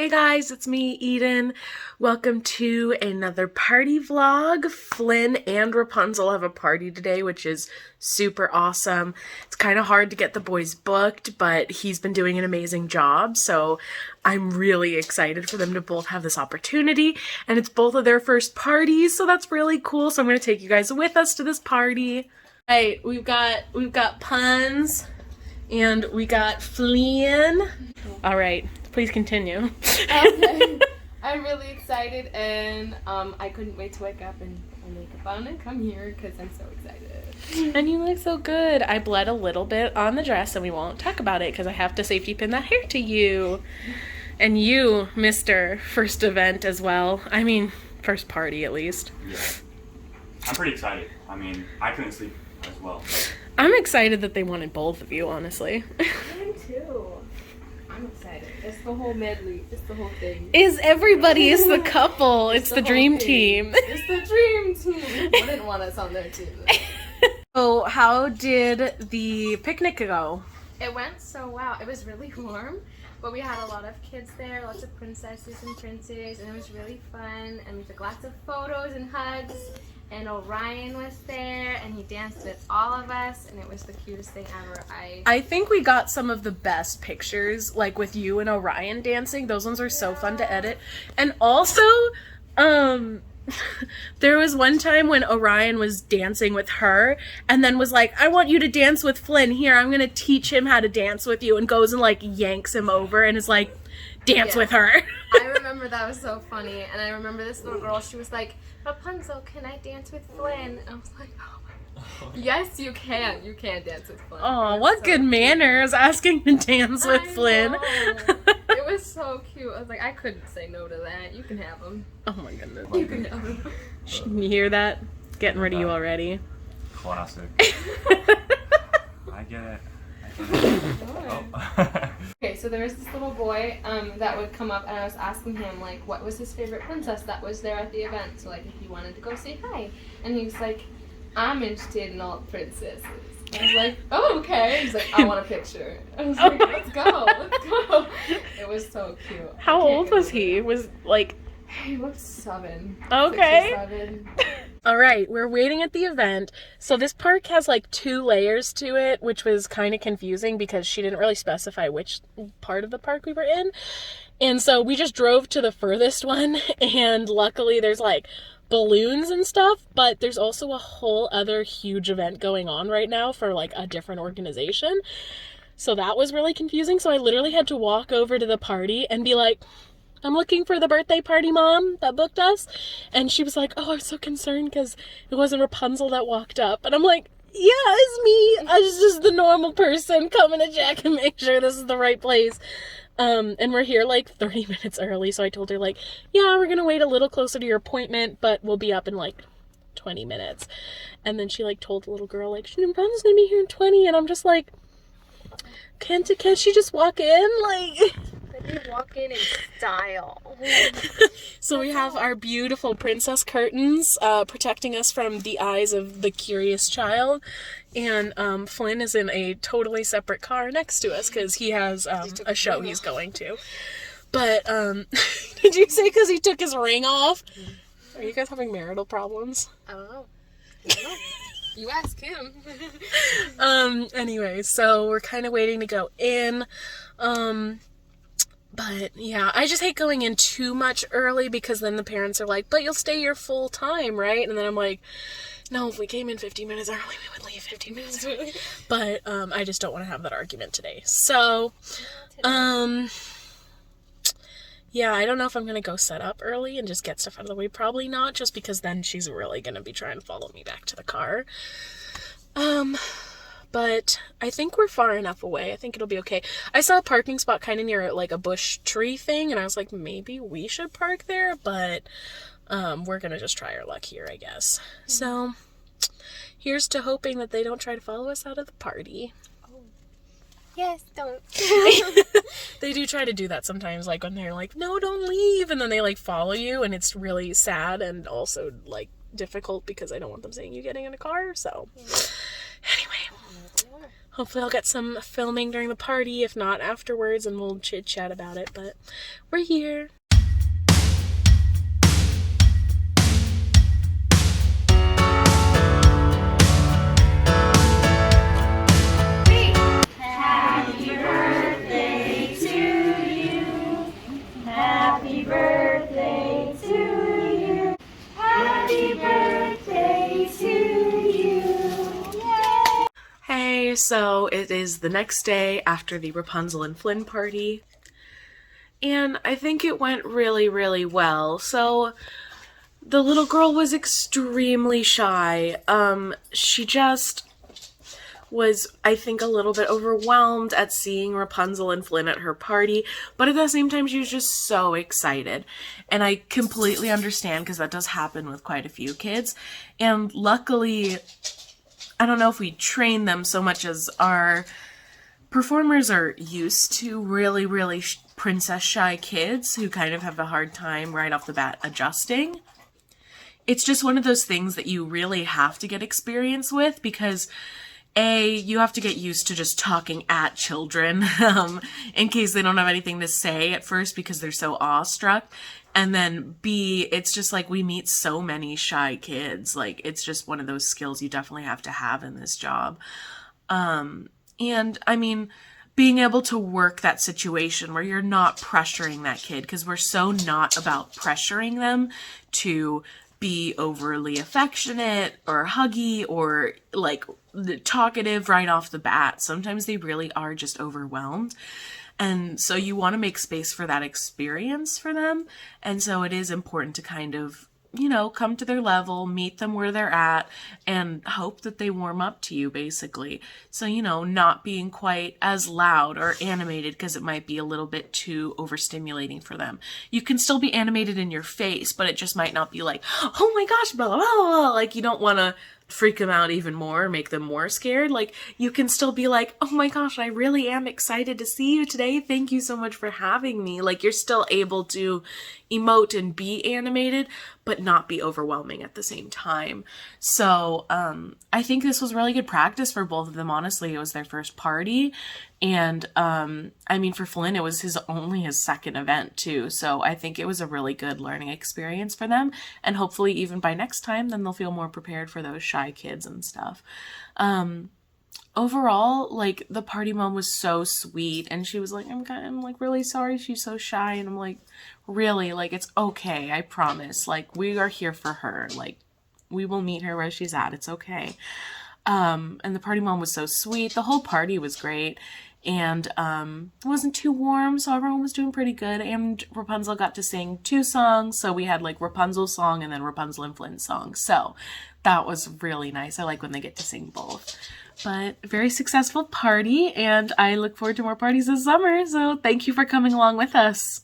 Hey guys, it's me, Eden. Welcome to another party vlog. Flynn and Rapunzel have a party today, which is super awesome. It's kind of hard to get the boys booked, but he's been doing an amazing job, so I'm really excited for them to both have this opportunity, and it's both of their first parties, so that's really cool. So I'm going to take you guys with us to this party. Hey, we've got Puns, and we got Flynn. All right. Please continue. Okay. I'm really excited, and I couldn't wait to wake up and put my makeup on and come here because I'm so excited. And you look so good. I bled a little bit on the dress, and we won't talk about it because I have to safety pin that hair to you. And you, Mr. First Event as well. I mean, first party at least. Yeah. I'm pretty excited. I mean, I couldn't sleep as well. I'm excited that they wanted both of you, honestly. I am too. I'm excited. It's the whole medley. It's the whole thing. Is everybody is the couple. It's the dream team. It's the dream team. I didn't want us on their team. So how did the picnic go? It went so well. It was really warm, but we had a lot of kids there, lots of princesses and princes, and it was really fun. And we took lots of photos and hugs. And Orion was there, and he danced with all of us, and it was the cutest thing ever. I think we got some of the best pictures, like with you and Orion dancing. Those ones are so fun to edit. And also, there was one time when Orion was dancing with her, and then was like, I want you to dance with Flynn. Here, I'm gonna teach him how to dance with you, and goes and like yanks him over and is like, dance with her. I remember that was so funny, and I remember this little girl, she was like, Rapunzel, can I dance with Flynn? And I was like, oh my God. Yes, you can. You can dance with Flynn. Oh, what so good manners, asking to dance with Flynn. It was so cute. I was like, I couldn't say no to that. You can have him. Oh my goodness. You can have him. You hear that? Getting rid of you already. Classic. I get it. Oh. Okay, so there was this little boy that would come up, and I was asking him, like, what was his favorite princess that was there at the event, so, like, if he wanted to go say hi. And he was like, I'm interested in all princesses. I was like, oh, okay. He's like, I want a picture. I was like, let's go. It was so cute. How old was he? Was, like... He looked 7. Okay. 6 or 7. All right, we're waiting at the event. So this park has like 2 layers to it, which was kind of confusing because she didn't really specify which part of the park we were in. And so we just drove to the furthest one, and luckily there's like balloons and stuff, but there's also a whole other huge event going on right now for like a different organization. So that was really confusing. So I literally had to walk over to the party and be like, I'm looking for the birthday party mom that booked us. And she was like, oh, I'm so concerned because it wasn't Rapunzel that walked up. And I'm like, yeah, it's me. I was just the normal person coming to check and make sure this is the right place. And we're here like 30 minutes early. So I told her like, yeah, we're going to wait a little closer to your appointment, but we'll be up in like 20 minutes. And then she like told the little girl like, Rapunzel's going to be here in 20. And I'm just like, can't she just walk in? Like... You walk in style. So we have our beautiful princess curtains protecting us from the eyes of the curious child, and Flynn is in a totally separate car next to us because he has a show he's going to. But did you say because he took his ring off? Are you guys having marital problems? I don't know. You ask him. Anyway, so we're kind of waiting to go in. But, yeah, I just hate going in too much early because then the parents are like, but you'll stay your full time, right? And then I'm like, no, if we came in 15 minutes early, we would leave 15 minutes early. But I just don't want to have that argument today. So, yeah, I don't know if I'm going to go set up early and just get stuff out of the way. Probably not, just because then she's really going to be trying to follow me back to the car. But I think we're far enough away. I think it'll be okay. I saw a parking spot kind of near like a bush tree thing, and I was like, maybe we should park there, but we're going to just try our luck here, I guess. Mm-hmm. So here's to hoping that they don't try to follow us out of the party. Oh. Yes, don't. They do try to do that sometimes, like when they're like, no, don't leave, and then they like follow you, and it's really sad and also like difficult because I don't want them seeing you getting in a car, so... Anyway, Hopefully I'll get some filming during the party, if not afterwards, and we'll chit chat about it, but we're here. Hey, so it is the next day after the Rapunzel and Flynn party, and I think it went really, really well. So the little girl was extremely shy. She just was, I think, a little bit overwhelmed at seeing Rapunzel and Flynn at her party, but at the same time she was just so excited. And I completely understand, because that does happen with quite a few kids. And luckily, I don't know if we train them so much as our performers are used to really, really princess shy kids who kind of have a hard time right off the bat adjusting. It's just one of those things that you really have to get experience with, because you have to get used to just talking at children in case they don't have anything to say at first because they're so awestruck. And then B, it's just like we meet so many shy kids. Like, it's just one of those skills you definitely have to have in this job. And I mean, being able to work that situation where you're not pressuring that kid, because we're so not about pressuring them to be overly affectionate or huggy or like talkative right off the bat. Sometimes they really are just overwhelmed. And so you want to make space for that experience for them. And so it is important to kind of, you know, come to their level, meet them where they're at, and hope that they warm up to you, basically. So, you know, not being quite as loud or animated because it might be a little bit too overstimulating for them. You can still be animated in your face, but it just might not be like, oh my gosh, blah, blah, blah. Like, you don't want to freak them out even more, make them more scared. Like, you can still be like, oh my gosh, I really am excited to see you today. Thank you so much for having me. Like, you're still able to emote and be animated, but not be overwhelming at the same time. So, I think this was really good practice for both of them. Honestly, it was their first party. And, I mean, for Flynn, it was his second event too. So I think it was a really good learning experience for them. And hopefully even by next time, then they'll feel more prepared for those shy kids and stuff. Overall, like, the party mom was so sweet, and she was like, I'm like really sorry she's so shy. And I'm like, really, like, it's okay. I promise. Like, we are here for her. Like, we will meet her where she's at. It's okay. And the party mom was so sweet. The whole party was great. And it wasn't too warm, so everyone was doing pretty good. And Rapunzel got to sing 2 songs. So we had like Rapunzel's song and then Rapunzel and Flynn's song. So that was really nice. I like when they get to sing both. But very successful party, and I look forward to more parties this summer. So thank you for coming along with us.